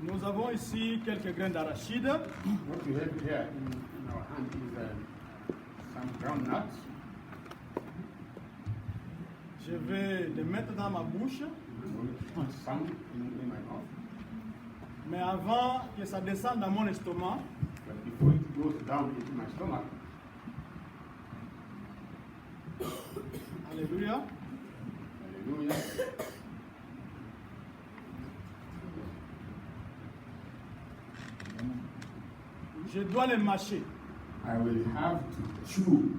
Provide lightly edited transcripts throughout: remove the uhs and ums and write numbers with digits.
Nous avons ici quelques graines d'arachide. What we have here in our hand is some groundnuts. Je vais les mettre dans ma bouche. I'm going to put some in my mouth. Mais avant que ça descende dans mon estomac, But before it goes down into my stomach, alléluia, hallelujah, je dois les mâcher. I will have to chew.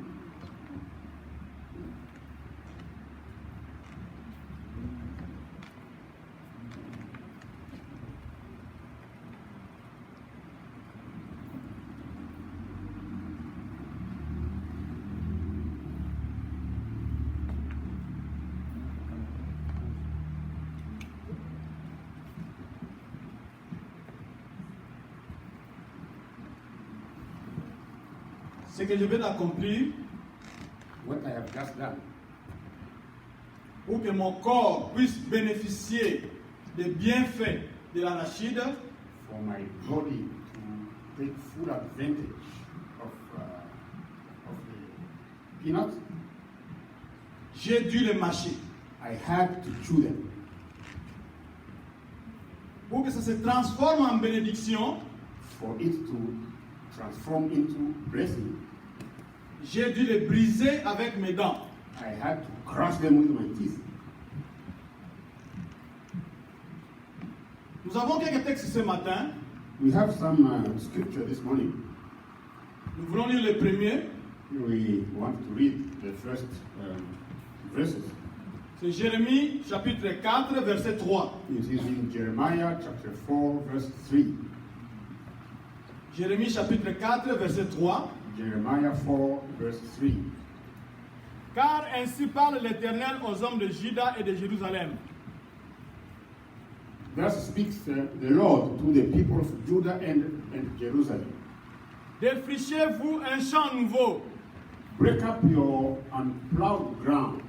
Ce que je vais accomplir What I have just done, pour que mon corps puisse bénéficier des bienfaits de l'arachide, for my body to take full advantage of the peanuts, j'ai dû les mâcher. I had to chew them. Pour que ça se transforme en bénédiction, For it to transform into blessing, j'ai dû les briser avec mes dents. I had to crush them with my teeth. Nous avons quelques textes ce matin. We have some scripture this morning. Nous voulons lire le premier. We want to read the first verses. C'est Jérémie chapitre 4, verset 3. It is in Jeremiah chapter 4, verse 3. Jérémie chapitre 4, verset 3. Jeremiah 4, verse 3. Car ainsi parle l'Éternel aux hommes de Juda et de Jérusalem. Thus speaks the Lord to the people of Judah and Jerusalem. Défrichez-vous un champ nouveau Break up your unplowed ground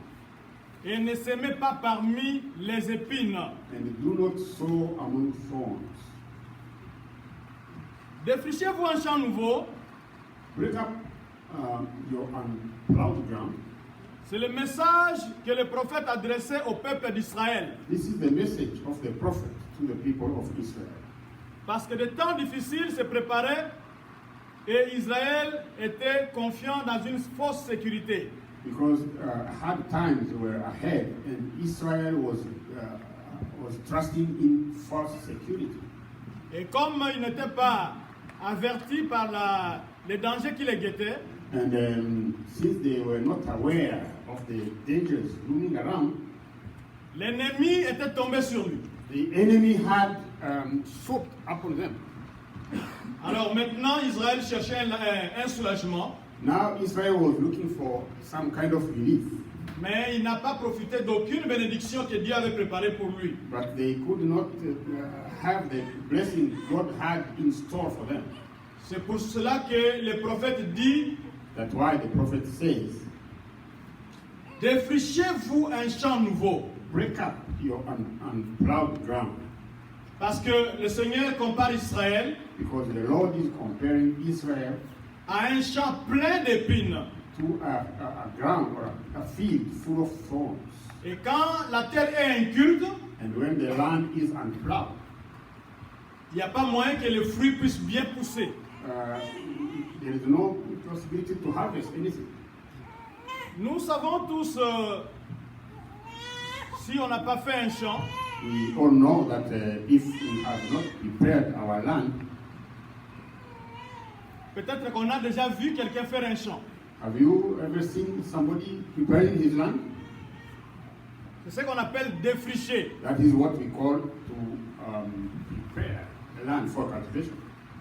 et ne semez pas parmi les épines. and do not sow among thorns. Défrichez-vous un champ nouveau, Break up your unplowed ground. c'est le message que le prophète adressait au peuple d'Israël. This is the message of the prophet to the people of Israel. Parce que des temps difficiles se préparaient et Israël était confiant dans une fausse sécurité. Because hard times were ahead and Israel was trusting in false security. Et comme ils n'étaient pas avertis par les dangers qui les guettaient, And since they were not aware of the dangers looming around, l'ennemi était tombé sur lui. the enemy had swooped upon them. Alors maintenant, Israël cherchait un soulagement, Now Israel was looking for some kind of relief, mais il n'a pas profité d'aucune bénédiction que Dieu avait préparée pour lui. but they could not have the blessing God had in store for them. C'est pour cela que le prophète dit, That's why the prophet says, défrichez-vous un champ nouveau. break up your unplowed ground, Parce que le Seigneur compare Israël because the Lord is comparing Israel à un champ plein d'épines. to a ground or a field full of thorns. Et quand la terre est inculte, And when the land is unplowed, il n'y a pas moyen que le fruit puisse bien pousser. there is no possibility to harvest anything. Nous savons tous, si on n'a pas fait un champ, We all know that if we have not prepared our land, peut-être qu'on a déjà vu quelqu'un faire un champ. have you ever seen somebody preparing his land? C'est ce qu'on appelle défricher. That is what we call to prepare the land for cultivation.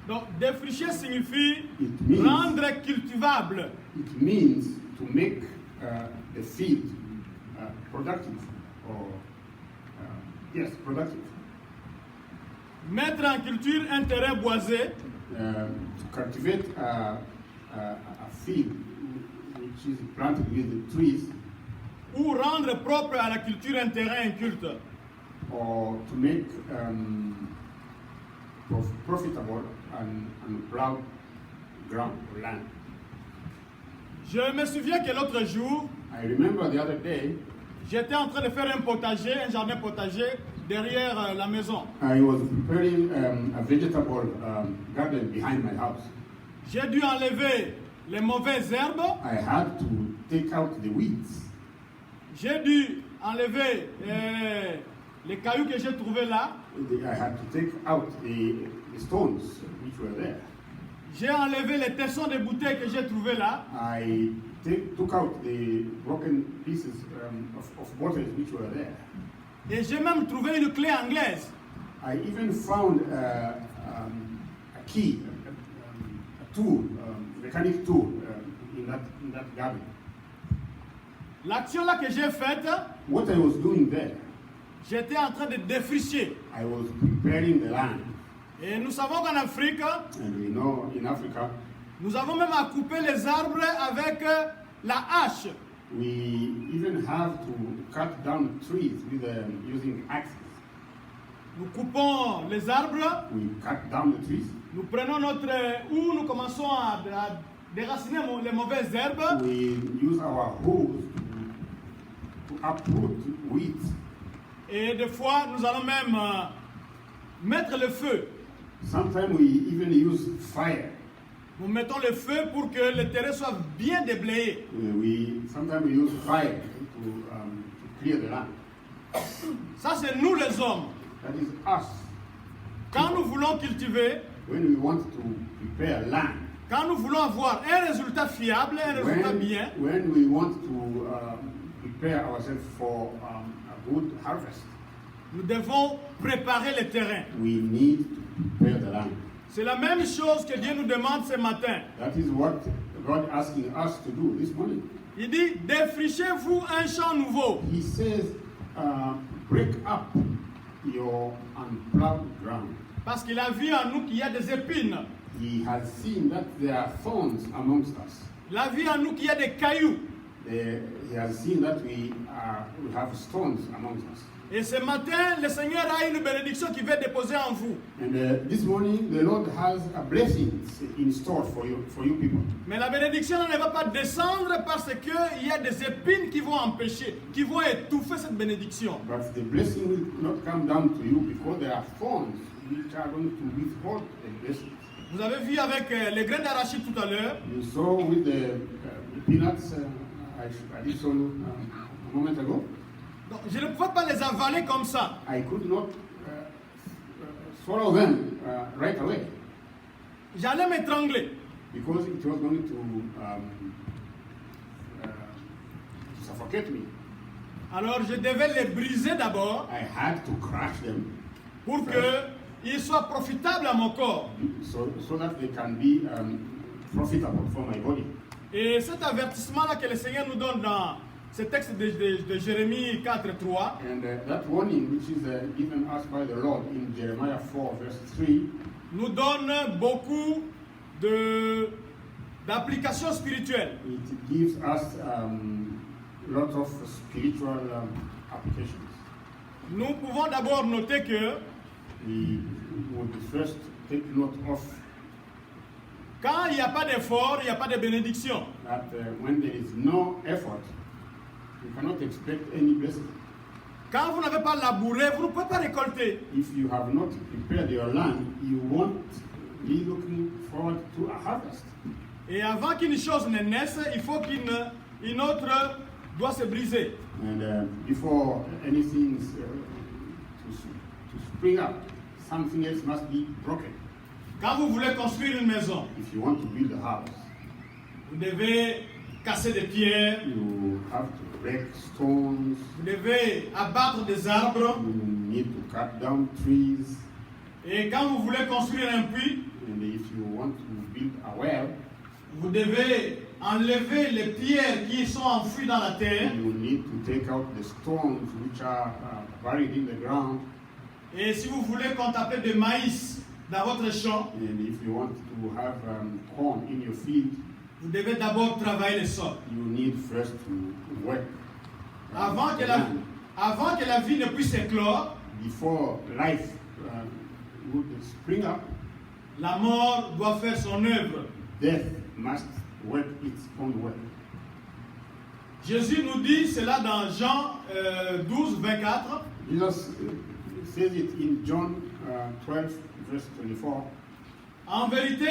Donc défricher signifie It means- rendre cultivable. It means to make the field productive, or yes, productive. Mettre en culture un terrain boisé To cultivate a field which is planted with trees, ou rendre propre à la culture un terrain inculte. or to make profitable and plowed ground or land. Je me souviens que l'autre jour, I remember the other day, j'étais en train de faire un potager, un jardin potager derrière la maison. I was preparing a vegetable garden behind my house. J'ai dû enlever les mauvaises herbes. I had to take out the weeds. J'ai dû enlever les cailloux que j'ai trouvés là. I had to take out the stones which were there. J'ai enlevé les tessons de bouteilles que j'ai trouvés là. I took out the broken pieces of bottles which were there. Et j'ai même trouvé une clé anglaise. I even found a key, a tool, mechanic tool in that garden. L'action là que j'ai faite, What I was doing there, j'étais en train de défricher. I was preparing the land. Et nous savons qu'en Afrique, And we know in Africa, nous avons même à couper les arbres avec la hache. we even have to cut down trees with using axes. Nous coupons les arbres, We cut down the trees. nous prenons où nous commençons à déraciner les mauvaises herbes. We use our hoes to uproot weeds. Et des fois, nous allons même mettre le feu. Sometimes we even use fire. Nous mettons le feu pour que le terrain soit bien déblayé. Sometimes we use fire to clear the land. Ça, c'est nous les hommes. That is us. Quand nous voulons cultiver, When we want to prepare land, quand nous voulons avoir un résultat fiable, un résultat bien, when we want to prepare ourselves for a good harvest, nous devons préparer le terrain. we need to prepare the land. C'est la même chose que Dieu nous demande ce matin. That is what God is asking us to do this morning. Il dit, défrichez-vous un champ nouveau. He says, break up your unplowed ground. Parce qu'il a vu en nous qu'il y a des épines. He has seen that there are thorns amongst us. Il a vu en nous qu'il y a des cailloux. He has seen that we have stones amongst us. Et ce matin, le Seigneur a une bénédiction qu'il veut déposer en vous. And this morning, the Lord has a blessing in store for you people. Mais la bénédiction ne va pas descendre parce qu'il y a des épines qui vont empêcher, qui vont étouffer cette bénédiction. But the blessing will not come down to you because there are thorns which are going to withhold the blessing. Vous avez vu avec les graines d'arachide tout à l'heure. You saw with the peanuts, I did show you a moment ago. Donc, je ne pouvais pas les avaler comme ça. I could not swallow them right away J'allais m'étrangler. because it was going to suffocate me. Alors je devais les briser d'abord I had to crush them pour qu'ils soient profitables à mon corps. so that they can be profitable for my body. Et cet avertissement-là que le Seigneur nous donne dans ce texte de Jérémie 4:3, And that warning which is given us by the Lord in Jeremiah 4 verse 3 nous donne beaucoup d'applications spirituelles. it gives us lots of spiritual applications. Nous pouvons d'abord noter que We would first take note of quand il n'y a pas d'effort, il n'y a pas de bénédiction. that when there is no effort, you cannot expect any blessing. Quand vous n'avez pas labouré, vous ne pouvez pas récolter. If you have not prepared your land, you won't be looking forward to a harvest. Et avant qu'une chose ne naisse, il faut qu'une autre doit se briser. And before anything to spring up, something else must be broken. Quand vous voulez construire une maison, If you want to build a house, vous devez casser des pierres, you have to break stones, vous devez abattre des arbres. you need to cut down trees, Et quand vous voulez construire un puits, and if you want to build a well, vous devez enlever les pierres qui sont enfouies dans la terre. you need to take out the stones which are buried in the ground. Et si vous voulez contempler du maïs dans votre champ, And if you want to have corn in your field, vous devez d'abord travailler le sol. you need first to work. Avant que la vie ne puisse éclore, Before life would spring up, la mort doit faire son œuvre. death must work its own work. Jésus nous dit cela dans Jean 12, 24. Jesus says it in John 12, verse 24. En vérité,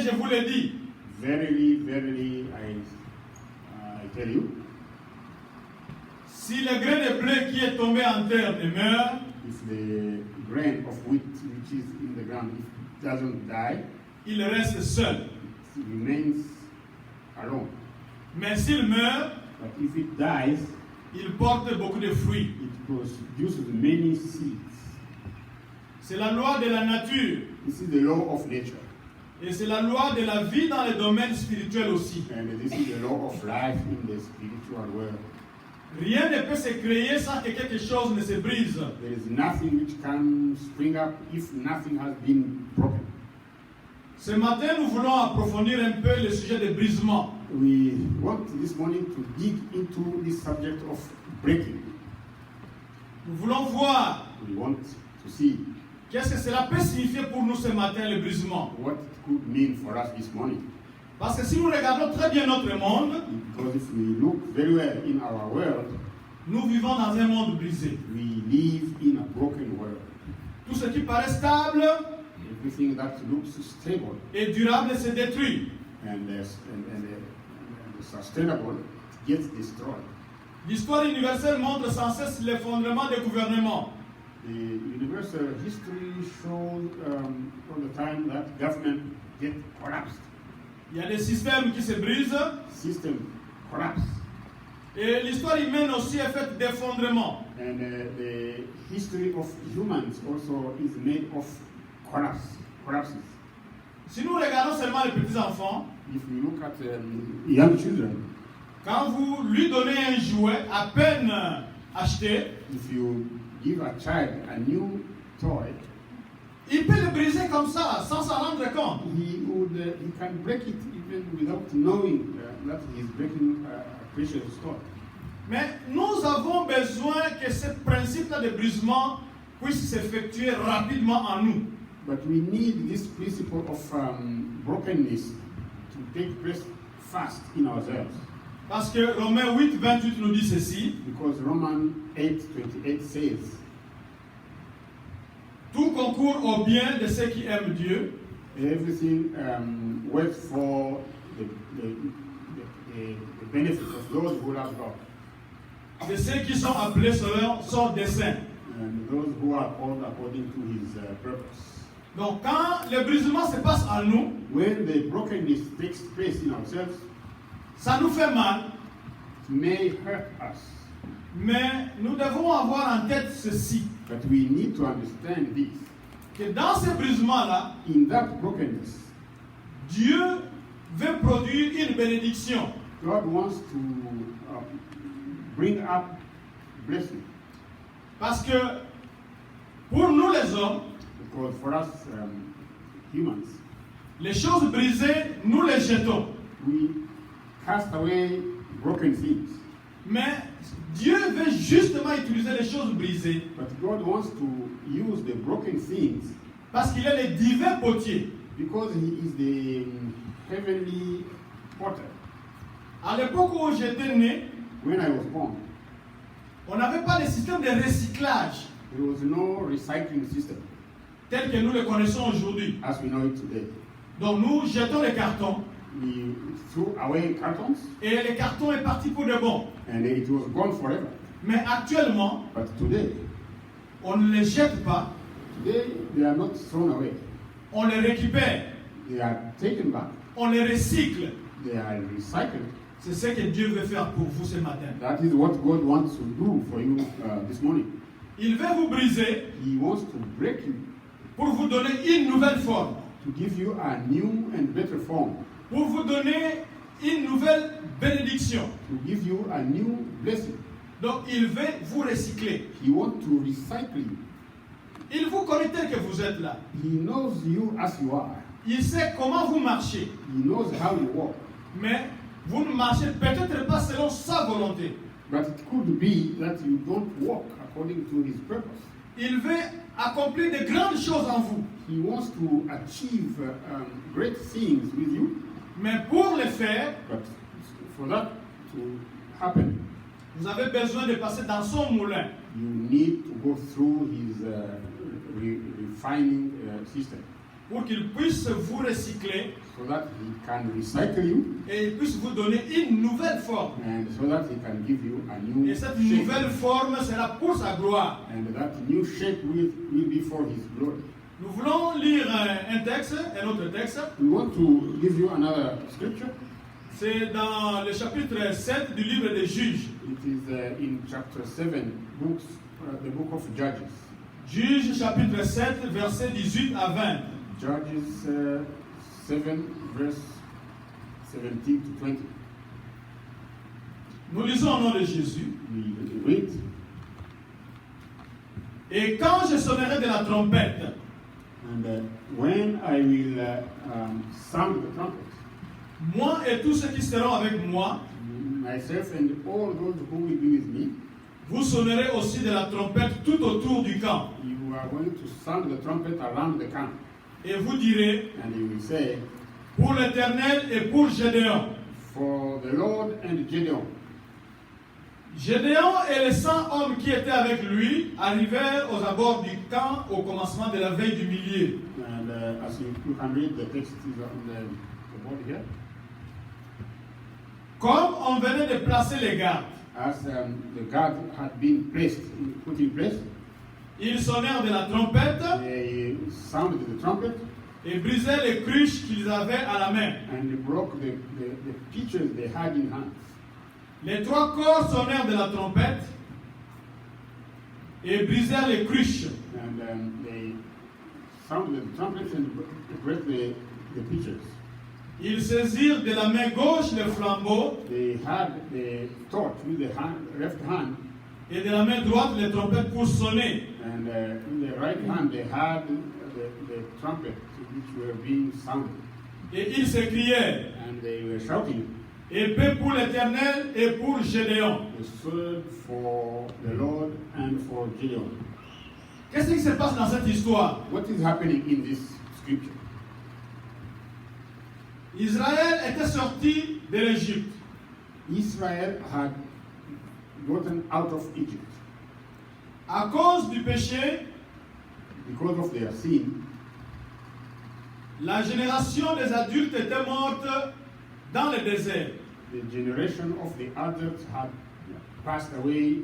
je vous le dis. Verily, verily, I tell you, Si le grain de blé qui est tombé en terre demeure, if the grain of wheat which is in the ground, if it doesn't die, il reste seul. it remains alone. Mais s'il meurt, But if it dies, il porte beaucoup de fruits. it produces many seeds. C'est la loi de la nature. This is the law of nature. Et c'est la loi de la vie dans le domaine spirituel aussi. And this is the law of life in the spiritual world. Rien ne peut se créer sans que quelque chose ne se brise. There is nothing which can spring up if nothing has been broken. Ce matin, nous voulons approfondir un peu le sujet de brisement. We want this morning to dig into this subject of breaking. Nous voulons voir We want to see qu'est-ce que cela peut signifier pour nous ce matin, le brisement. what it could mean for us this morning. Parce que si nous regardons très bien notre monde, Because if we look very well in our world, nous vivons dans un monde brisé. we live in a broken world. Tout ce qui paraît stable Everything that looks stable et durable se détruit. and sustainable gets destroyed. L'histoire universelle montre sans cesse l'effondrement des gouvernements. The universal history shows all the time that government get collapsed. Il y a des systèmes qui se brisent System collapse. et l'histoire humaine aussi est faite d'effondrement. And the history of humans also is made of collapses. Si nous regardons seulement les petits-enfants, If we look at young children, quand vous lui donnez un jouet à peine acheté, if you give a child a new toy, il peut le briser comme ça, sans s'en rendre compte. he can break it even without knowing that he is breaking a precious toy. Mais nous avons besoin que ce principe-là de brisement puisse s'effectuer rapidement en nous. But we need this principle of brokenness to take place fast in ourselves. Parce que Romains 8, 28 nous dit ceci. Because Romans 8:28 says, Tout concourt au bien de ceux qui aiment Dieu, everything works for the benefit of those who love God, de ceux qui sont appelés selon son dessein. and those who are called according to His purpose. Donc quand le brisement se passe en nous, When the brokenness takes place in ourselves, ça nous fait mal, it may hurt us, mais nous devons avoir en tête ceci, but we need to understand this. que dans ce brisement-là, In that brokenness, Dieu veut produire une bénédiction. God wants to bring up blessing. Parce que pour nous les hommes, Because for us humans, les choses brisées, nous les jetons. we cast away broken things. Mais Dieu veut justement utiliser les choses brisées But God wants to use the broken things parce qu'il est le divin potier. because He is the heavenly potter. À l'époque où j'étais né, When I was born, on n'avait pas de système de recyclage there was no recycling system tel que nous le connaissons aujourd'hui. as we know it today. Donc nous jetons les cartons We threw away cartons et le carton est parti pour de bon. and it was gone forever. Mais actuellement, But today, on ne les jette pas, they are not thrown away. on les récupère, They are taken back. on les recycle. They are recycled. C'est ce que Dieu veut faire pour vous ce matin. That is what God wants to do for you this morning. Il veut vous briser He wants to break you, pour vous donner une nouvelle forme, to give you a new and better form, pour vous donner une nouvelle bénédiction. to give you a new blessing. Donc il veut vous recycler. He wants to recycle you. Il vous connaît tel que vous êtes là. He knows you as you are. Il sait comment vous marchez. He knows how you walk. Mais vous ne marchez peut-être pas selon sa volonté. But it could be that you don't walk according to His purpose. Il veut accomplir de grandes choses en vous. He wants to achieve great things with you, Mais pour le faire, but for that to happen, vous avez besoin de passer dans son moulin. you need to go through his refining system Pour qu'il puisse vous recycler so that he can recycle you et il puisse vous donner une nouvelle forme. and so that he can give you a new Et cette shape. nouvelle forme sera pour sa gloire. And that new shape will be for his glory. Nous voulons lire un texte, un autre texte. We want to give you another scripture. C'est dans le chapitre 7 du livre des Juges. It is in chapter 7, the book of Judges. Juges chapitre 7, versets 18 à 20. Judges 7, verse 17 to 20. Nous lisons au nom de Jésus. We read. Et quand je sonnerai de la trompette, And when I will sound the trumpet, moi et tous ceux qui seront avec moi, myself and all those who will be with me, vous sonnerez aussi de la trompette tout autour du camp. you are going to sound the trumpet around the camp. Et vous direz, And you will say, pour l'Éternel et pour Gédéon. for the Lord and Gideon. Gédéon et les 100 hommes qui étaient avec lui arrivèrent aux abords du camp au commencement de la veille du millier. And as you can read, the text is on the board here. Comme on venait de placer les gardes, As the guard had been put in place, ils sonnèrent de la trompette they sounded the trumpet et brisaient les cruches qu'ils avaient à la main. and they broke the pitchers they had in hand. Les trois corps sonnèrent de la trompette et brisèrent les cruches. And they sounded the trumpets and broke the pitchers. Ils saisirent de la main gauche le flambeau They had the torch with the left hand, et de la main droite les trompettes pour sonner. and in the right hand they had the trumpet which were being sounded. Et ils s'écrièrent, And they were shouting, épée pour l'Éternel et pour Gédéon. the sword for the Lord and for Gideon. Qu'est-ce qui se passe dans cette histoire? What is happening in this scripture? Israël était sorti de l'Égypte. Israel had gotten out of Egypt. À cause du péché, Because of their sin, la génération des adultes était morte dans le désert. the generation of the adults had passed away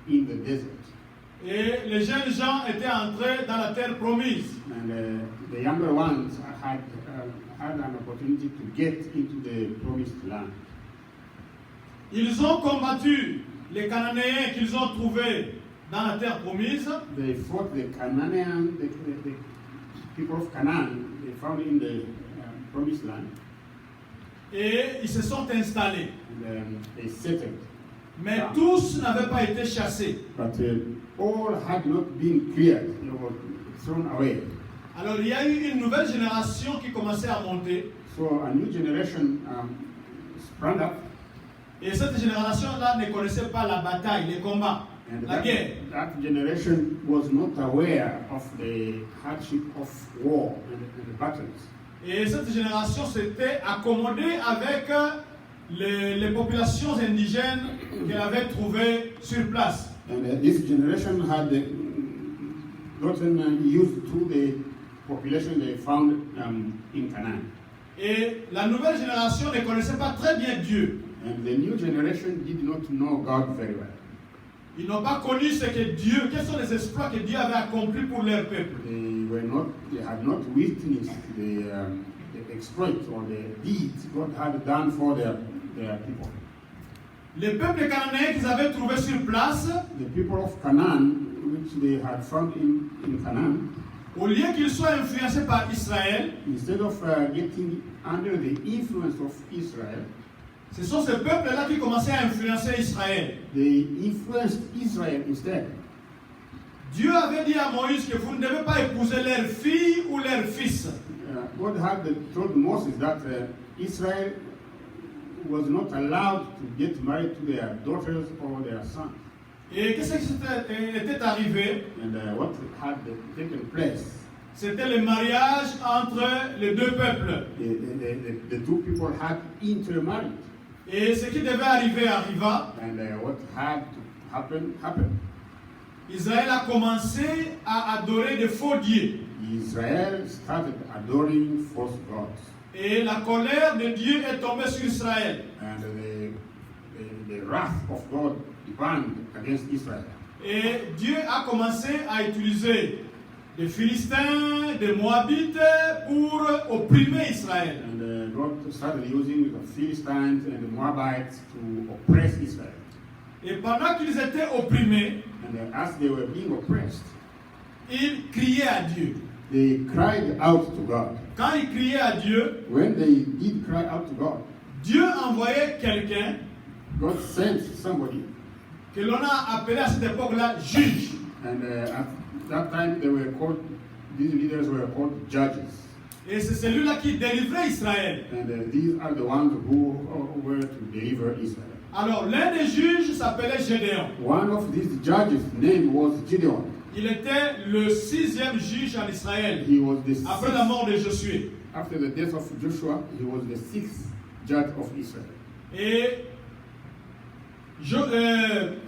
in the desert. Et les jeunes gens étaient entrés dans la terre promise. And the younger ones had an opportunity to get into the promised land. Ils ont combattu les Cananéens qu'ils ont trouvés dans la terre promise. They fought the Canaan, the people of Canaan, they found in the promised land, Et ils se sont installés. and they settled. Mais Yeah. tous n'avaient pas été chassés. But all had not been cleared, they were thrown away. Alors il y a eu une nouvelle génération qui commençait à monter. So a new generation sprang up, Et cette génération-là ne connaissait pas la bataille, les combats, and la guerre. that generation was not aware of the hardship of war and the battles. Et cette génération s'était accommodée avec les populations indigènes qu'elle avait trouvées sur place. And this generation had gotten used to the population they found in Canaan. Et la nouvelle génération ne connaissait pas très bien Dieu. And the new generation did not know God very well. Ils n'ont pas connu ce que Dieu, quels sont les exploits que Dieu avait accomplis pour leur peuple. They had not witnessed the exploits or the deeds God had done for their people. Les peuples cananéens qu'ils avaient trouvés sur place, The people of Canaan, which they had found in Canaan, au lieu qu'ils soient influencés par Israël, instead of getting under the influence of Israel, ce sont ces peuples-là qui commençaient à influencer Israël. they influenced Israel instead. Dieu avait dit à Moïse que vous ne devez pas épouser leurs filles ou leurs fils. God had told Moses that Israel was not allowed to get married to their daughters or their sons. Et qu'est-ce qui était arrivé? And what had taken place? C'était le mariage entre les deux peuples. The two people had intermarried. Et ce qui devait arriver arriva. And what had to happen, happened. Israël a commencé à adorer de faux dieux. Israel started adoring false gods. Et la colère de Dieu est tombée sur Israël. And the wrath of God burned against Israel. Et Dieu a commencé à utiliser des Philistins, des Moabites pour opprimer Israël. And God started using the Philistines and the Moabites to oppress Israel. Et pendant qu'ils étaient opprimés, And as they were being oppressed, ils criaient à Dieu. they cried out to God. Quand ils criaient à Dieu, When they did cry out to God, Dieu envoyait quelqu'un God sent somebody. que l'on a appelé à cette époque-là juge. And at that time, these leaders were called judges. Et c'est celui-là qui délivrait Israël. And these are the ones who were to deliver Israel. Alors, l'un des juges s'appelait Gédéon. One of these judges' name was Gideon. Il était le 6e juge en Israël, He was the après la mort de Josué. after the death of Joshua, he was the 6th judge of Israel. Et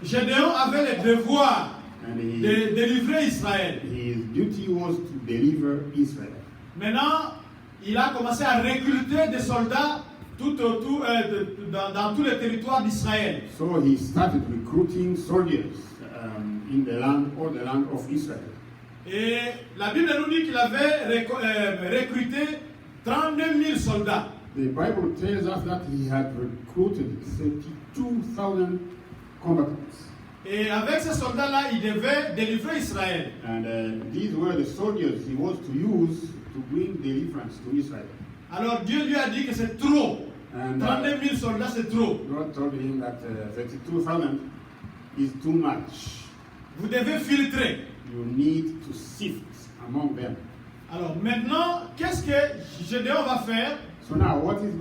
Gédéon avait le devoir And de délivrer Israël. his duty was to deliver Israel. Maintenant, il a commencé à recruter des soldats tout autour, dans tous les territoires d'Israël. So he started recruiting soldiers in the land of Israel. Et la Bible nous dit qu'il avait recruté 32 000 soldats. The Bible tells us that he had recruited 32,000 combatants. Et avec ces soldats-là, il devait délivrer Israël. And these were the soldiers he was to use to bring deliverance to Israel. Alors Dieu lui a dit que c'est trop. And 32 000 soldats, c'est trop. God told him that 32,000 is too much. Vous devez filtrer. You need to sift among them. Alors maintenant, qu'est-ce que Gédéon va faire? So now, what is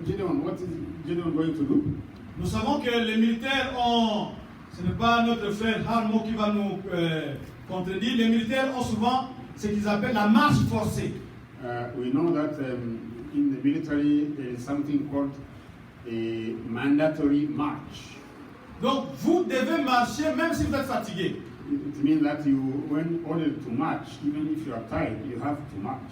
Gideon going to do? Nous savons que les militaires ont, ce n'est pas notre frère Harmo qui va nous contredire, les militaires ont souvent ce qu'ils appellent la marche forcée. We know that in the military there is something called a mandatory march. Donc vous devez marcher même si vous êtes fatigué. It means that you, when ordered to march, even if you are tired, you have to march.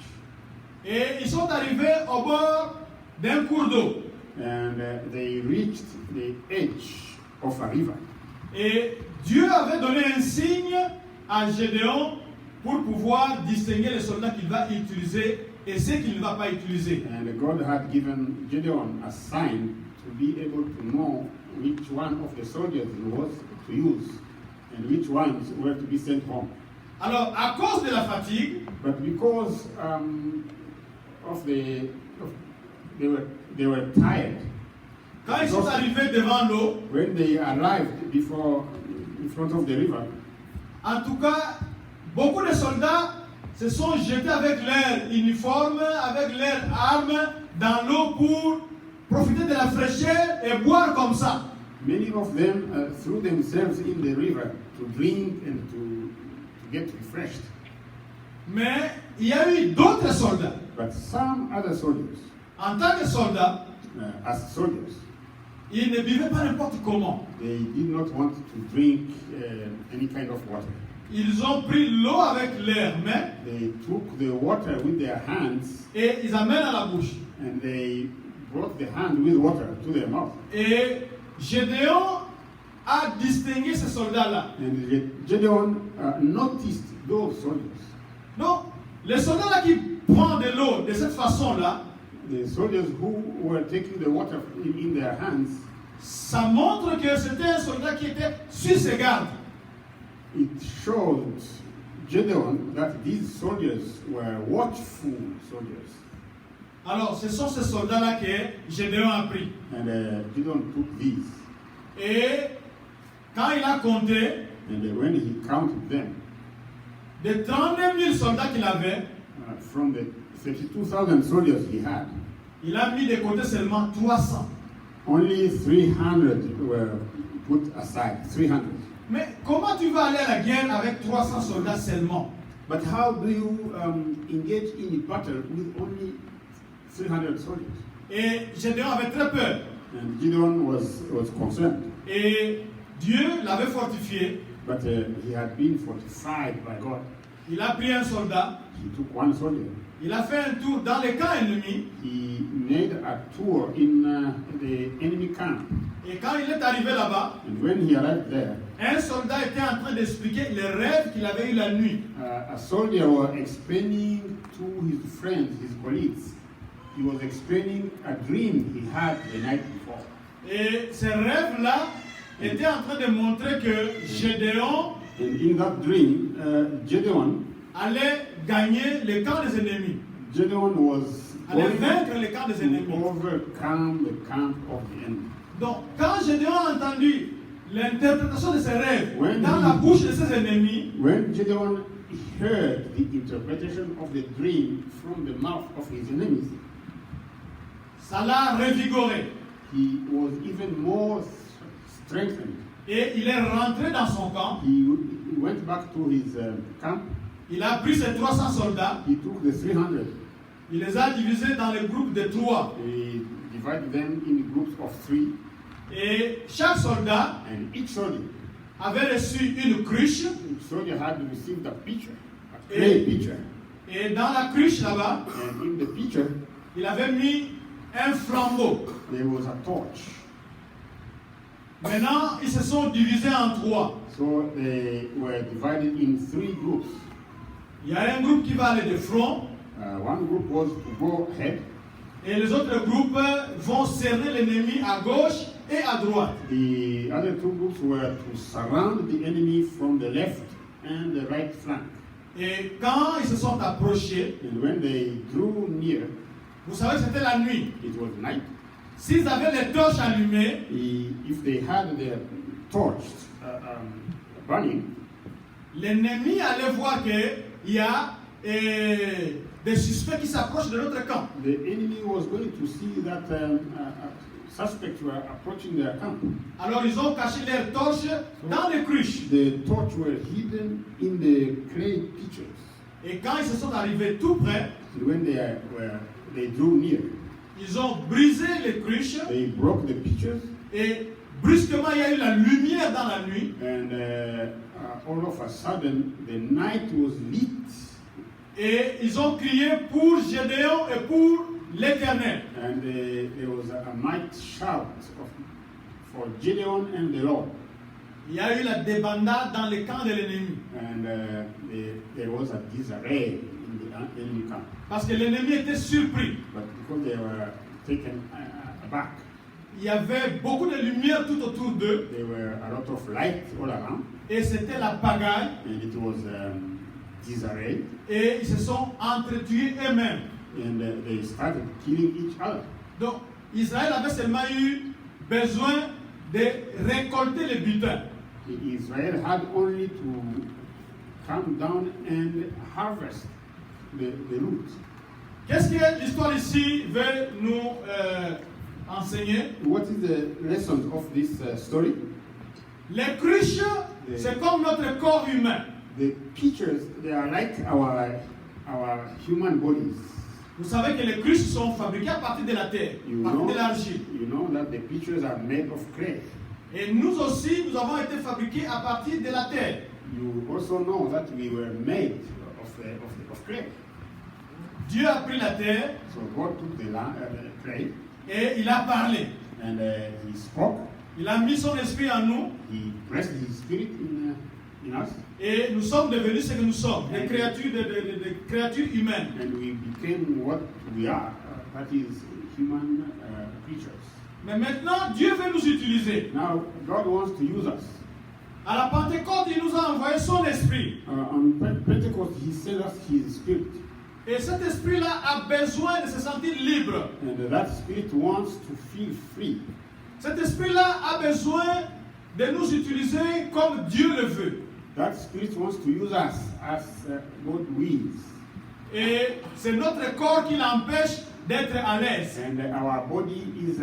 Et ils sont arrivés au bord d'un cours d'eau. And they reached the edge of a river. Et Dieu avait donné un signe à Gédéon pour pouvoir distinguer les soldats qu'il va utiliser et ceux qu'il ne va pas utiliser. And God had given Gideon a sign to be able to know which one of the soldiers he was to use and which ones were to be sent home. Alors, à cause de la fatigue, But because they were tired, quand ils sont arrivés devant l'eau, when they arrived in front of the river, en tout cas, beaucoup de soldats se sont jetés avec leur uniforme, avec leurs armes dans l'eau pour profiter de la fraîcheur et boire comme ça. many of them threw themselves in the river to drink and to get refreshed. Mais il y a eu d'autres soldats. But some other soldiers, En tant que soldats, as soldiers, ils ne buvaient pas n'importe comment. they did not want to drink any kind of water. Ils ont pris l'eau avec leurs mains They took the water with their hands et ils amènent à la bouche. and they brought the hand with water to their mouth. Et Gédéon a distingué ces soldats-là. And Gideon noticed those soldiers. Donc, les soldats-là qui prennent de l'eau de cette façon-là, The soldiers who were taking the water in their hands, ça montre que c'était un soldat qui était sur ses gardes. it showed Gideon that these soldiers were watchful soldiers. Alors, ce sont ces soldats-là que Gédéon a pris. And Gideon took these. Et quand il a compté, And when he counted them, des 32 000 soldats qu'il avait, from the 32,000 soldiers he had, il a mis de côté seulement 300. only 300 were put aside. 300. Mais comment tu vas aller à la guerre avec 300 soldats seulement? But how do you engage in a battle with only 300 soldiers? Et Gédéon avait très peur. And Gideon was concerned. Et Dieu l'avait fortifié. But he had been fortified by God. Il a pris un soldat. He took one soldier. Il a fait un tour dans les camps ennemis. He made a tour in the enemy camp. Et quand il est arrivé là-bas, And when he arrived there, un soldat était en train d'expliquer les rêves qu'il avait eu la nuit. a soldier was explaining to his friends, his colleagues, he was explaining a dream he had the night before. Et ces rêves-là étaient en train de montrer que Gédéon And in that dream, Gideon gagner le camp des ennemis. Gideon was Allait going vaincre le camp des to ennemis. overcome the camp of the enemy. Donc, quand Gédéon a entendu l'interprétation de ses rêves When dans he- la bouche de ses ennemis, When Gideon heard the interpretation of the dream from the mouth of his enemies, ça l'a revigoré. he was even more strengthened. Et il est rentré dans son camp. He went back to his camp. Il a pris ses 300 soldats. He took the 300. Il les a divisés dans les groupes de 3. He divided them in groups of 3. Et chaque soldat And each soldier, avait reçu une cruche. each soldier had received a pitcher, a Et- clay pitcher. Et dans la cruche là-bas, And in the pitcher, il avait mis un flambeau. there was a torch. Maintenant, ils se sont divisés en 3. So they were divided in 3 groups. Il y a un groupe qui va aller de front. One group was to go ahead. Et les autres groupes vont cerner l'ennemi à gauche et à droite. The other 2 groups were to surround the enemy from the left and the right flank. Et quand ils se sont approchés, And when they drew near, vous savez que c'était la nuit. it was night. S'ils avaient les torches allumées, If they had their torch burning, l'ennemi allait voir qu'il y a des suspects qui s'approchent de notre camp. the enemy was going to see that suspects were approaching their camp. Alors ils ont caché leurs torches dans les cruches. The torch were hidden in the clay pitchers. Et quand ils se sont arrivés tout près, And when they drew near, ils ont brisé les cruches they broke the pitchers, et brusquement il y a eu la lumière dans la nuit. and all of a sudden the night was lit. Et ils ont crié pour Gédéon et pour l'Éternel. And there was a mighty shout for Gideon and the Lord. Il y a eu la débandade dans les camps de l'ennemi. And there was a disarray in the enemy camp. Parce que l'ennemi était surpris. But because they were taken aback, Il y avait beaucoup de lumière tout autour d'eux. there were a lot of light all around, Et c'était la pagaille. and it was disarray, Et ils se sont entretués eux-mêmes. and they started killing each other. Donc Israël avait seulement eu besoin de récolter le butin. Israel had only to come down and harvest the roots. Qu'est-ce que l'histoire ici veut nous enseigner? What is the lesson of this story? Les cruches, c'est comme notre corps humain. The pitchers, they are like our human bodies. Vous savez que les cruches sont fabriquées à partir de la terre, à partir de l'argile. You know that the pitchers are made of clay. Et nous aussi, nous avons été fabriqués à partir de la terre. You also know that we were made of clay. Dieu a pris la terre So God took the clay et il a parlé. and He spoke. Il a mis son esprit en nous He pressed His spirit in us, et nous sommes devenus ce que nous sommes, des créatures, des créatures humaines. and we became what we are. That is human creatures. Mais maintenant, Dieu veut nous utiliser. Now God wants to use us. À la Pentecôte, il nous a envoyé son esprit. On Pentecost, He sent us His spirit. Et cet esprit-là a besoin de se sentir libre. And that spirit wants to feel free. Cet esprit-là a besoin de nous utiliser comme Dieu le veut. That spirit wants to use us as God wills. Et c'est notre corps qui l'empêche d'être à l'aise. And our body is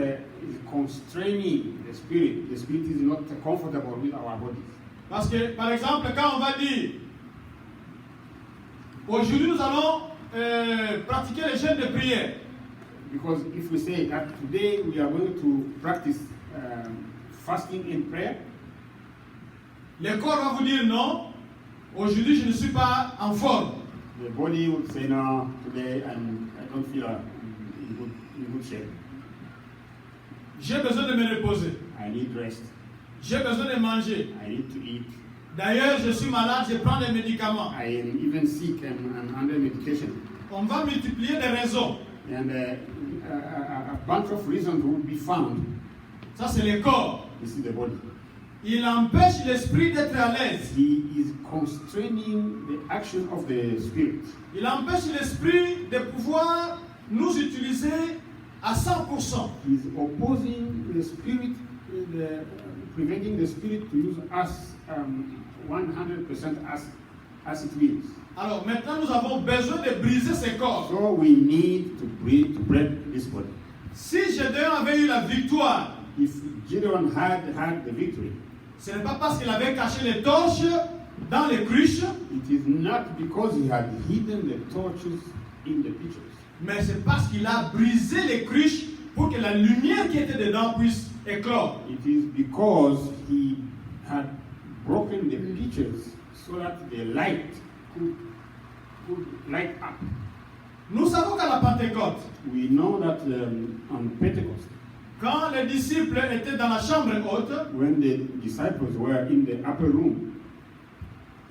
constraining the spirit. The spirit is not comfortable with our bodies. Parce que, par exemple, quand on va dire, aujourd'hui nous allons pratiquer les jeûnes de prière. Because if we say that today we are going to practice fasting and prayer, Le corps va vous dire non, aujourd'hui je ne suis pas en forme. the body would say, no, today I don't feel in good shape. J'ai besoin de me reposer. I need rest. J'ai besoin de manger. I need to eat. D'ailleurs, je suis malade, je prends des médicaments. I am even sick and under medication. On va multiplier des raisons. And a bunch of reasons will be found. Ça, c'est le corps. This is the body. Il empêche l'esprit d'être à l'aise. He is constraining the action of the spirit. Il empêche l'esprit de pouvoir nous utiliser à 100%. He is opposing the spirit, preventing the spirit to use us 100% as it wills. Alors maintenant, nous avons besoin de briser ces corps. So we need to break this body. Si Gédéon avait eu la victoire, If Gideon had the victory, ce n'est pas parce qu'il avait caché les torches dans les cruches, it is not because he had hidden the torches in the pitchers, mais c'est parce qu'il a brisé les cruches pour que la lumière qui était dedans puisse éclore. it is because he had broken the pitchers so that the light could light up. Nous savons qu'à la Pentecôte, We know that on Pentecost, quand les disciples étaient dans la chambre haute, when the disciples were in the upper room,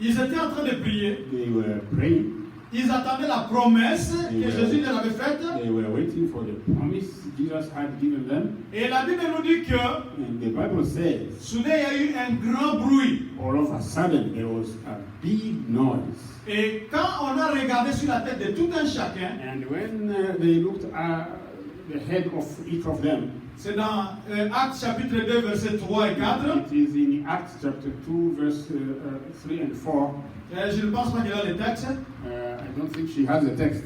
ils étaient en train de prier. they were praying. Ils attendaient la promesse que Jésus leur avait faite. They were waiting for the promise Jesus had given them. Et la Bible nous dit que And the Bible says, soudain il y a eu un grand bruit. all of a sudden, there was a big noise. Et quand on a regardé sur la tête de tout un chacun, And when they looked at the head of each of them, c'est dans Actes chapitre 2, versets 3 et 4. it is in Acts chapter 2, verse 3 and 4. Je ne pense pas qu'elle a le texte, I don't think she has a text,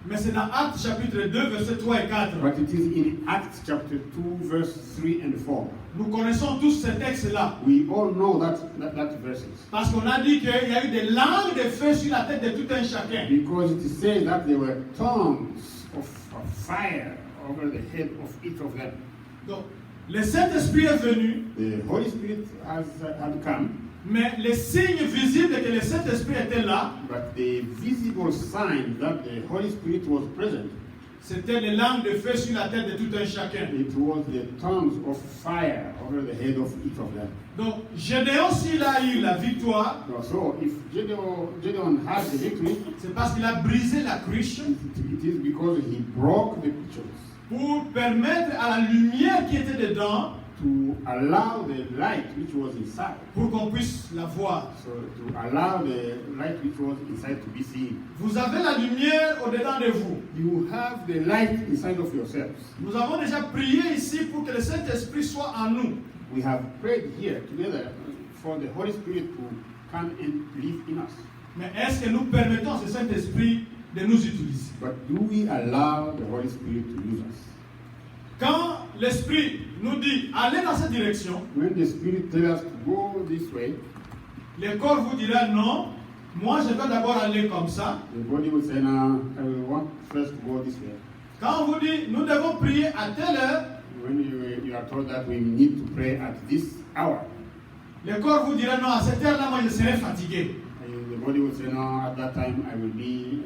mais c'est dans Actes chapitre 2, versets 3 et 4. but it is in Acts chapter 2, verse 3 and 4. Nous connaissons tous ces textes-là. We all know that verses. Parce qu'on a dit qu'il y a eu des langues de feu sur la tête de tout un chacun. Because it says that there were tongues of fire over the head of each of them. Donc, le Saint-Esprit est venu, The Holy Spirit had come, mais les signes visibles que le Saint-Esprit était là, but the visible sign that the Holy Spirit was present, c'était les langues de feu sur la tête de tout un chacun. it was the tongues of fire over the head of each of them. Donc, Gédéon, s'il a eu la victoire, So if Gideon had the victory, c'est parce qu'il a brisé la cruche it is because he broke the pitchers pour permettre à la lumière qui était dedans, to allow the light which was inside, pour qu'on puisse la voir. so to allow the light which was inside to be seen. Vous avez la lumière au-dedans de vous. You have the light inside of yourselves. Nous avons déjà prié ici pour que le Saint-Esprit soit en nous. We have prayed here together for the Holy Spirit to come and live in us. Mais est-ce que nous permettons à ce Saint-Esprit de nous utiliser? But do we allow the Holy Spirit to use us? Quand l'Esprit nous dit allez dans cette direction, When the Spirit tells us to go this way, le corps vous dira non, moi je vais d'abord aller comme ça. the body will say, no, I will want first to go this way. Quand on vous dit nous devons prier à telle heure, When you are told that we need to pray at this hour, le corps vous dira non, à cette heure-là, moi je serai fatigué. the body will say, no, at that time I will be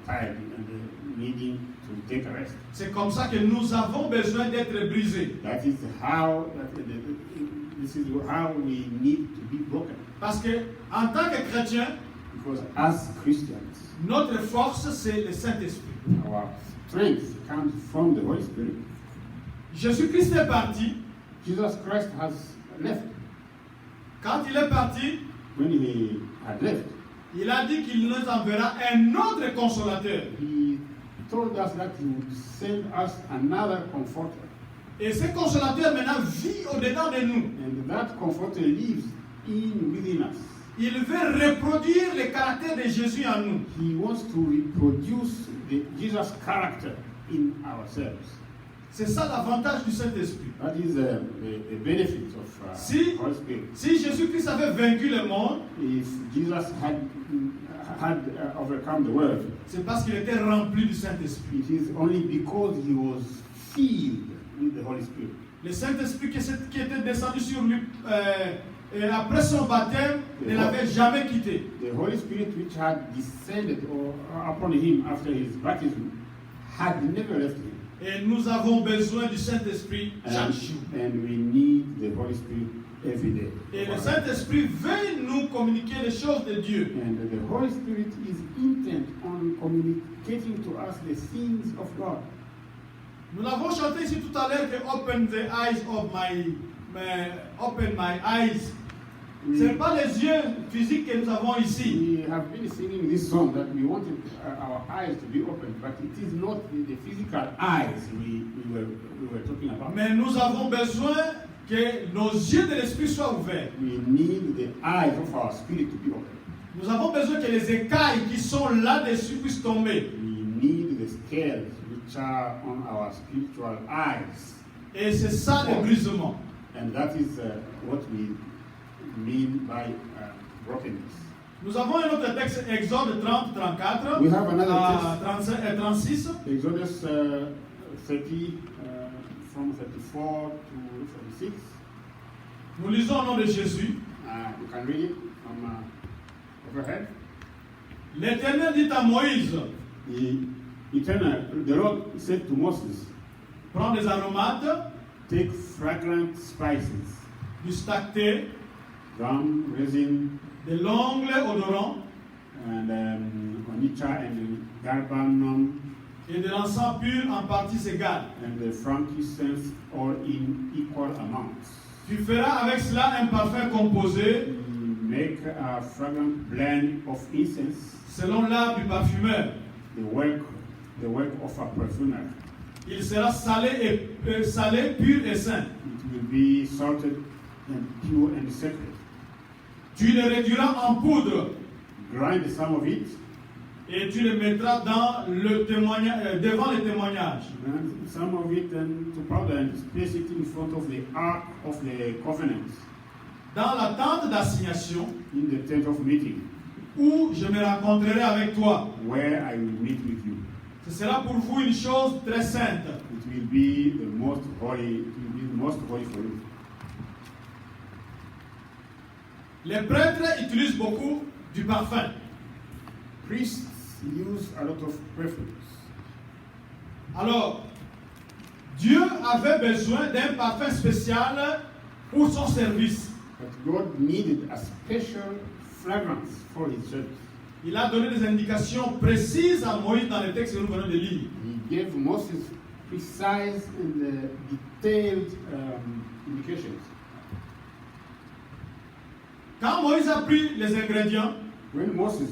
tired and needing to take a rest. C'est comme ça que nous avons besoin d'être brisés. That is how, this is how we need to be broken. Parce que en tant que chrétien, Because as Christians, notre force c'est le Saint-Esprit. our strength comes from the Holy Spirit. Jésus-Christ est parti. Jesus Christ has left. Quand il est parti, When he had left, il a dit qu'il nous enverra un autre consolateur. he told us that he would send us another comforter. Et ce consolateur maintenant vit au-dedans de nous. And that comforter lives within us. Il veut reproduire le caractère de Jésus en nous. He wants to reproduce the Jesus character in ourselves. C'est ça l'avantage du Saint-Esprit. That is the benefit of Si- Holy Spirit. Si Jésus-Christ avait vaincu le monde, If Jesus had overcome the world, c'est parce qu'il était rempli du Saint-Esprit. it is only because he was filled with the Holy Spirit. Le Saint-Esprit qui était descendu sur lui après son baptême ne l'avait jamais quitté. The Holy Spirit which had descended upon him after his baptism had never left him. Et nous avons besoin du Saint-Esprit chaque And, jour. and we need the Holy Spirit every day. Et le Saint-Esprit veut nous communiquer les choses de Dieu. And the Holy Spirit is intent on communicating to us the things of God. Nous l'avons chanté ici tout à l'heure que Open the eyes of open my eyes. Ce n'est pas les yeux physiques que nous avons ici. We have been singing this song that we wanted our eyes to be open, but it is not the physical eyes we were talking about. Mais nous avons besoin que nos yeux de l'esprit soient ouverts. We need the eyes of our spirit to be open. Nous avons besoin que les écailles qui sont là-dessus puissent tomber. We need the scales which are on our spiritual eyes. Et c'est ça le brisement. And that is what we mean by brokenness. Nous avons un autre texte, Exode 30-34, We have another à text. 35 et 36. Exodus 30, from 34 to 36. Nous lisons au nom de Jésus. You can read it from overhead. L'Éternel dit à Moïse, The Lord said to Moses, prends des aromates, take fragrant spices, du stacté, gum, resin, de l'ongle odorant and onycha and galbanum, et de l'encens pur en parties égales. and the frankincense, all in equal amounts. Tu feras avec cela un parfum composé Make a fragrant blend of incense, selon l'art du parfumeur. the work of a perfumer. Il sera salé, pur et saint. It will be salted and pure and sacred. Tu le réduiras en poudre Grind some of it, et tu le mettras dans le devant le témoignage. and some of it and to powder and place it in front of the ark of the covenant, Dans la tente d'assignation in the tent of meeting, où je me rencontrerai avec toi. where I will meet with you. Ce sera pour vous une chose très sainte. It will be the most holy. It will be the most holy for you. Les prêtres utilisent beaucoup du parfum. Priests use a lot of perfumes. Alors, Dieu avait besoin d'un parfum spécial pour son service. But God needed a special fragrance for his church. Il a donné des indications précises à Moïse dans le texte que nous venons de lire. He gave Moses precise and detailed indications. Quand Moïse a pris les ingrédients, When Moses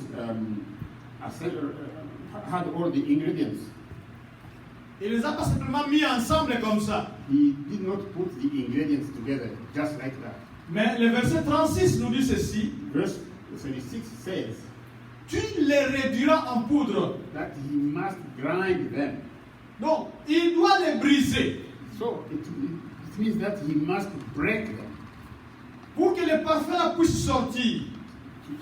had all the ingredients, il les a pas simplement mis ensemble comme ça. he did not put the ingredients together just like that. Mais le verset 36 nous dit ceci, Verse 36 says tu les réduiras en poudre. that he must grind them. Donc, il doit les briser So it means that he must break them pour que le parfum puisse sortir.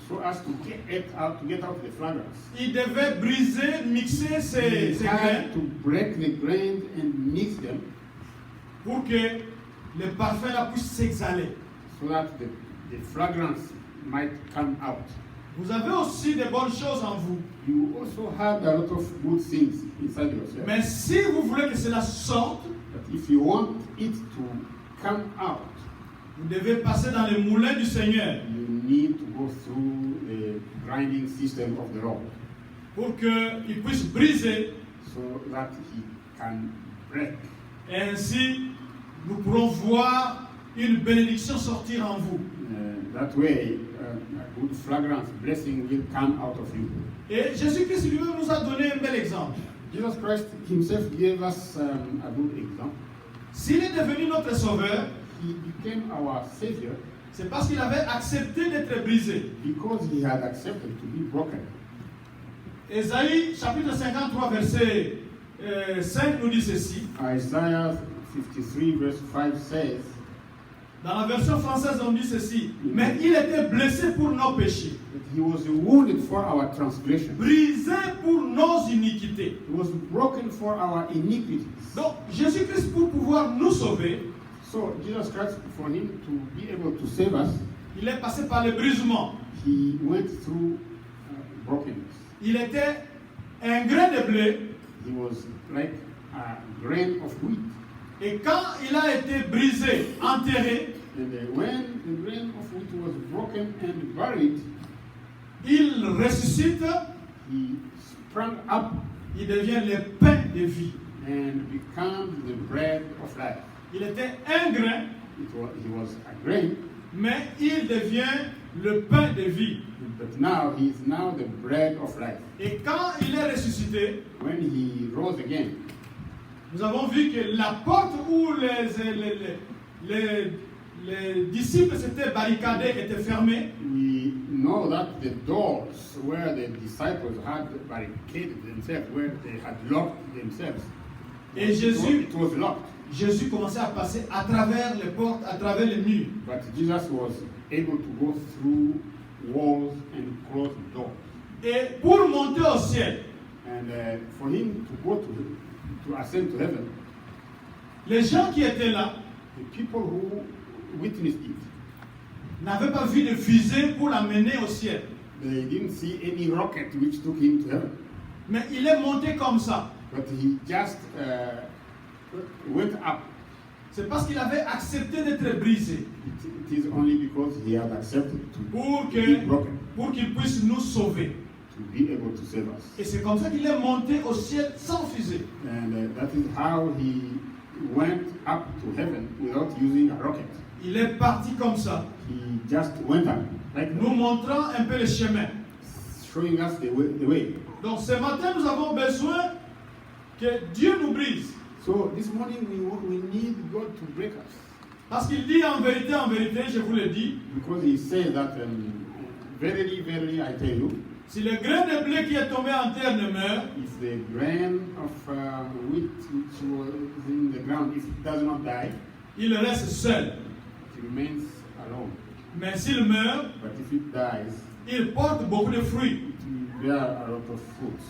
so as to get out the fragrance. Il devait briser, mixer ces He grains had to break the grains and mix them pour que le parfum puisse s'exhaler. so that the fragrance might come out. Vous avez aussi de bonnes choses en vous. You also have a lot of good things inside yourself. Mais si vous voulez que cela sorte, But if you want it to come out, vous devez passer dans le moulin du Seigneur you need to go through the grinding system of the Lord pour qu'il puisse briser. so that he can break. Et ainsi, nous pourrons voir une bénédiction sortir en vous. That way, a good fragrance, blessing will come out of you. Et Jésus-Christ lui-même nous a donné un bel exemple. Jesus Christ himself gave us a good example. S'il est devenu notre sauveur, He became our Savior c'est parce qu'il avait accepté d'être brisé. because he had accepted to be broken. Ésaïe chapitre 53 verset 5 nous dit ceci. Isaiah 53 verse 5 says, Dans la version française, on dit ceci. Mais il était blessé pour nos péchés, that he was wounded for our transgression. brisé pour nos iniquités. He was broken for our iniquities. Donc, Jésus-Christ, pour pouvoir nous sauver, So Jesus Christ, for him to be able to save us, il est passé par le brisement. he went through brokenness. Il était un grain de blé, He was like a grain of wheat. et quand il a été brisé, enterré, And when the grain of wheat was broken and buried, il ressuscite, he sprang up il devient le pain de vie. and became the bread of life. Il était un grain, He was a grain, mais il devient le pain de vie. but now he is now the bread of life. Et quand il est ressuscité, When he rose again, nous avons vu que la porte où les disciples s'étaient barricadés était fermée. we know that the doors where the disciples had barricaded themselves, where they had locked themselves, Et Jésus, it was locked. Jésus commençait à passer à travers les portes, à travers les murs. But Jesus was able to go through walls and close doors. Et pour monter au ciel, And for him to go to ascend to heaven, les gens qui étaient là the people who witnessed it, n'avaient pas vu de fusée pour l'amener au ciel. they didn't see any rocket which took him to heaven. Mais il est monté comme ça. But he just went up. C'est parce qu'il avait accepté d'être brisé It is only because he had accepted to pour be broken, qu'il puisse nous sauver. to be able to save us. Et c'est comme ça qu'il est monté au ciel sans fusée. And that is how he went up to heaven without using a rocket. Il est parti comme ça, He just went up, like nous montrant un peu le chemin. showing us the way. Donc ce matin, nous avons besoin que Dieu nous brise. So this morning we need God to break us. Parce qu'il dit en vérité, je vous le dis, Because he says that, verily, verily, I tell you, si le grain de blé qui est tombé en terre ne meurt, if the grain of wheat which was in the ground, if it does not die, il reste seul. it remains alone. Mais s'il meurt, But if it dies, il porte beaucoup de fruits. it will bear a lot of fruits.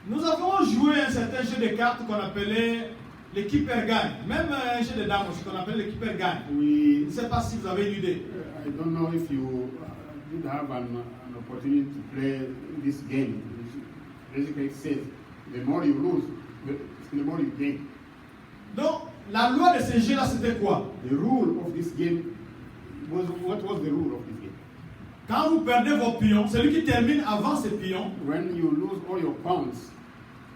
Nous avons joué un certain jeu de cartes qu'on appelait l'équipe gagne. Même un jeu de dames aussi qu'on appelle l'équipe gagne. Je ne sais pas si vous avez une idée. I don't know if you did have an opportunity to play this game, which basically says the more you lose, the more you gain. Donc, la loi de ce jeu-là, c'était quoi? The rule of this game was, what was the rule of this game? Quand vous perdez vos pions, celui qui termine avant ses pions, When you lose all your pawns,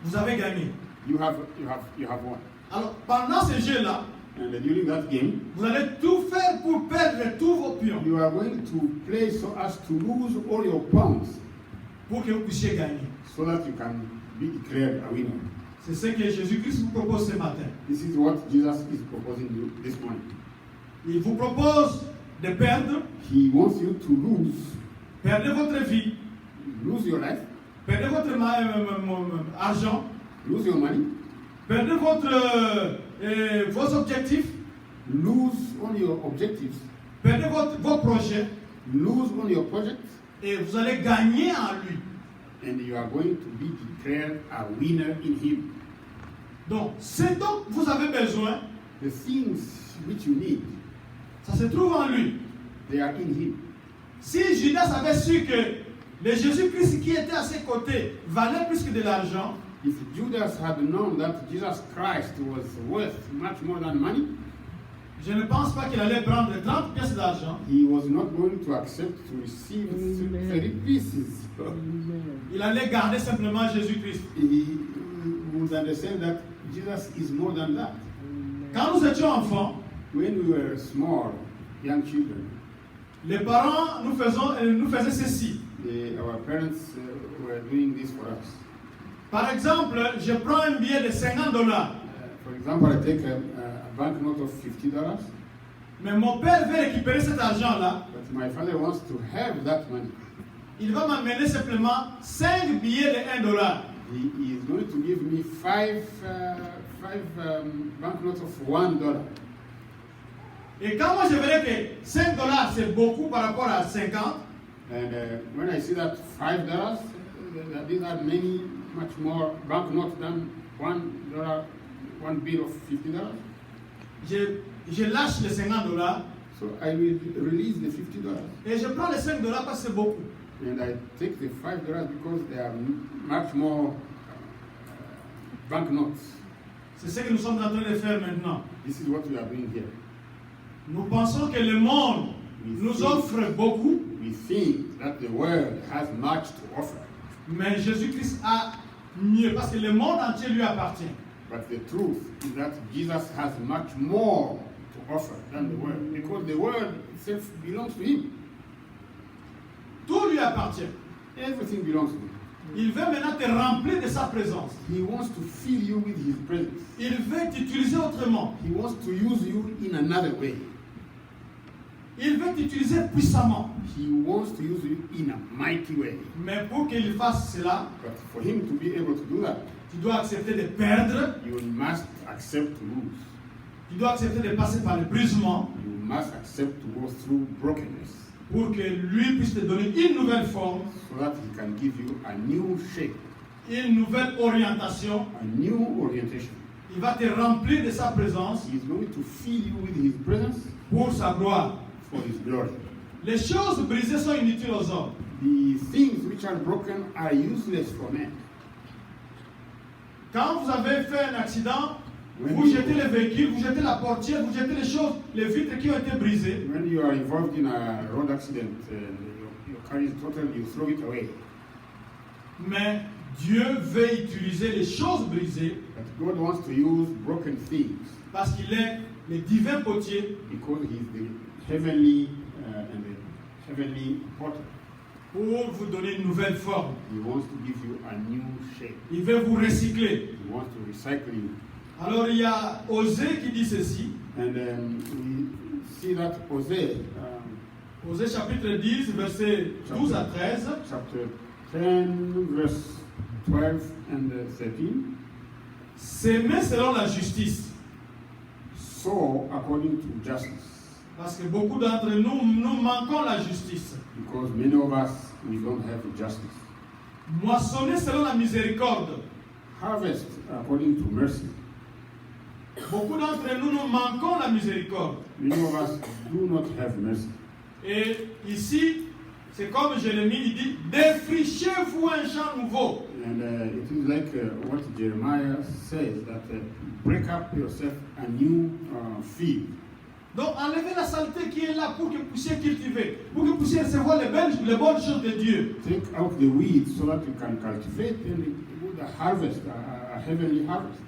vous avez gagné. you have won. Alors, pendant ce jeu-là, And during that game, vous allez tout faire pour perdre tous vos pions, you are going to play so as to lose all your pawns, pour que vous puissiez gagner. so that you can be declared a winner. C'est ce que Jésus-Christ vous propose ce matin. This is what Jesus is proposing you this morning. Il vous propose de perdre, He wants you to lose votre vie, your life, perdez votre argent, lose your money, perdez vos objectifs, lose all your objectives, perdez vos projets, lose all your projects, et vous allez gagner en lui. and you are going to be declared a winner in Him. Donc, ce dont vous avez besoin, The things which you need, ça se trouve en lui. they are in Him. Si Judas avait su que le Jésus-Christ qui était à ses côtés valait plus que de l'argent, If Judas had known that Jesus Christ was worth much more than money, je ne pense pas qu'il allait prendre 30 pièces d'argent. he was not going to accept to receive 30 pieces. Il allait garder simplement Jésus-Christ. He would understand that Jesus is more than that. Quand nous étions enfants, When we were small, young children, les parents nous faisaient ceci. our parents were doing this for us. Par exemple, je prends un billet de $50, For example, I take a banknote of $50, mais mon père veut récupérer cet argent-là. but my father wants to have that money. Il va m'amener simplement 5 billets de $1. he is going to give me five banknotes of $1. Et quand moi je verrai que $5 c'est beaucoup par rapport à 50, And when I see that $5, these are much more banknotes than $1, one bill of $50. je lâche les $50 So I will release the $50. et je prends les $5 parce que c'est beaucoup. And I take the $5 because they are much more banknotes. C'est ce que nous sommes en train de faire maintenant. This is what we are doing here. Nous pensons que le monde nous offre beaucoup, We think that the world has much to offer, mais Jésus-Christ a mieux parce que le monde entier lui appartient. but the truth is that Jesus has much more to offer than the world, because the world itself belongs to him. Tout lui appartient. Everything belongs to him. Il veut maintenant te remplir de sa présence. He wants to fill you with his presence. Il veut t'utiliser autrement. He wants to use you in another way. Il veut t'utiliser puissamment. He wants to use you in a mighty way. Mais pour qu'il fasse cela, But for him to be able to do that, tu dois accepter de perdre, you must accept to lose. tu dois accepter de passer par le brisement You must accept to go through brokenness pour que lui puisse te donner une nouvelle forme, so that he can give you a new shape, une nouvelle orientation. a new orientation. Il va te remplir de sa présence He is going to fill you with his presence pour sa gloire. for his glory. Les choses brisées sont inutiles aux hommes. The things which are broken are useless for men. Quand vous avez fait un accident, Oui. vous jetez le véhicule, vous jetez la portière, vous jetez les choses, les vitres qui ont été brisées. When you are involved in a road accident, your car is totaled, you throw it away. Mais Dieu veut utiliser les choses brisées But God wants to use broken things parce qu'il est le divin potier because He is the heavenly and the heavenly potter. pour vous donner une nouvelle forme. He wants to give you a new shape. Il veut vous recycler. He wants to recycle you. Alors il y a Osée qui dit ceci. And we see that Hosea, Osée chapitre 10, versets 12 à 13. chapter 10, verse 12 and 13. S'aimer selon la justice. So, according to justice, Parce que beaucoup d'entre nous manquons la justice. because many of us, we don't have justice. Moissonner selon la miséricorde. Harvest according to mercy. Beaucoup d'entre nous manquons la miséricorde. Many of us do not have mercy. Et ici, c'est comme Jérémie il dit, défrichez-vous un champ nouveau. And it is like what Jeremiah says, that break up yourself a new field. Donc enlevez la saleté qui est là pour que vous puissiez cultiver, pour que vous puissiez recevoir les bonnes choses de Dieu. Take out the weeds so that you can cultivate and do the harvest, a heavenly harvest.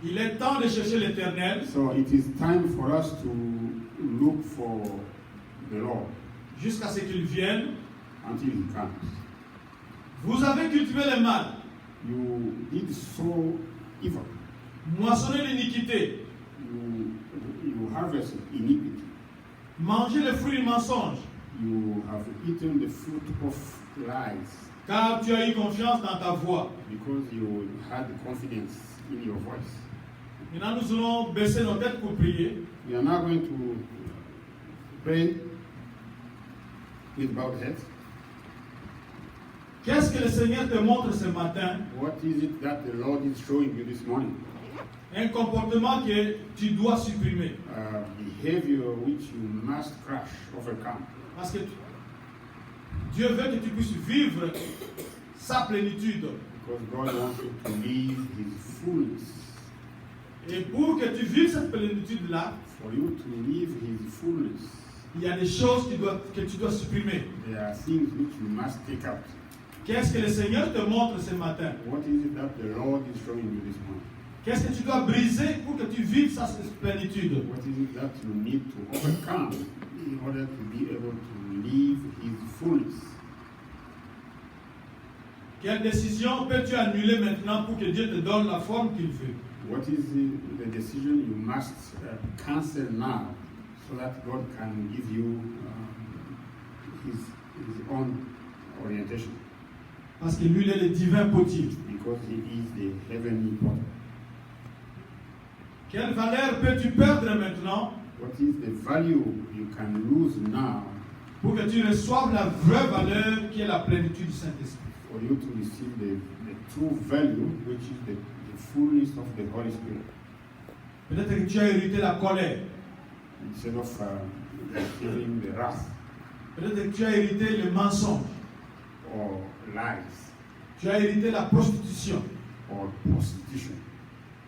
Il est temps de chercher l'Éternel So it is time for us to look for the Lord jusqu'à ce qu'il vienne. until He comes. Vous avez cultivé le mal, You did sow evil. moissonné l'iniquité, You harvest iniquity. mangé le fruit du mensonge, You have eaten the fruit of lies car tu as eu confiance dans ta voix. because you had confidence in your voice. Maintenant, nous allons baisser nos têtes pour prier. We are now going to pray with bowed heads. Qu'est-ce que le Seigneur te montre ce matin? What is it that the Lord is showing you this morning? Un comportement que tu dois supprimer. Behavior which you must crush, overcome. Parce que Dieu veut que tu puisses vivre sa plénitude. Because God wants you to live His fullness. Et pour que tu vives cette plénitude-là, For you to live His fullness, il y a des choses que tu dois supprimer. there are things which you must take out. Qu'est-ce que le Seigneur te montre ce matin? What is it that the Lord is showing you this morning? Qu'est-ce que tu dois briser pour que tu vives sa plénitude? What is it that you need to overcome in order to be able to live His fullness? Quelle décision peux-tu annuler maintenant pour que Dieu te donne la forme qu'il veut? What is the decision you must cancel now so that God can give you his own orientation? Parce que lui, il est le divin potier. because he is the heavenly potter. Quelle valeur peux-tu perdre maintenant What is the value you can lose now pour que tu reçoives la vraie valeur qui est la plénitude du Saint-Esprit? for you to receive the true value, which is the fullness of the Holy Spirit? Peut-être que tu as hérité la colère. Instead of receiving the wrath Peut-être que tu as hérité le mensonge. or lies Tu as hérité la prostitution. or prostitution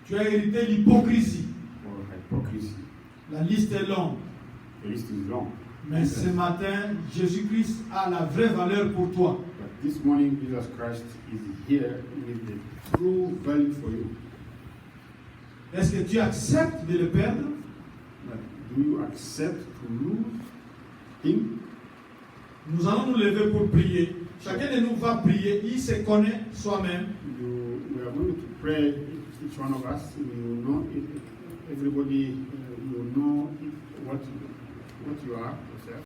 Tu as hérité l'hypocrisie. or hypocrisy. La liste est longue. The list is long. Mais ce matin, Jésus-Christ a la vraie valeur pour toi. But this morning, Jesus Christ is here with the true value for you. Est-ce que tu acceptes de le perdre? But do you accept to lose Him? Nous allons nous lever pour prier. Chacun de nous va prier. Il se connaît soi-même. We are going to pray, each one of us. You know, everybody, you know what you are yourself.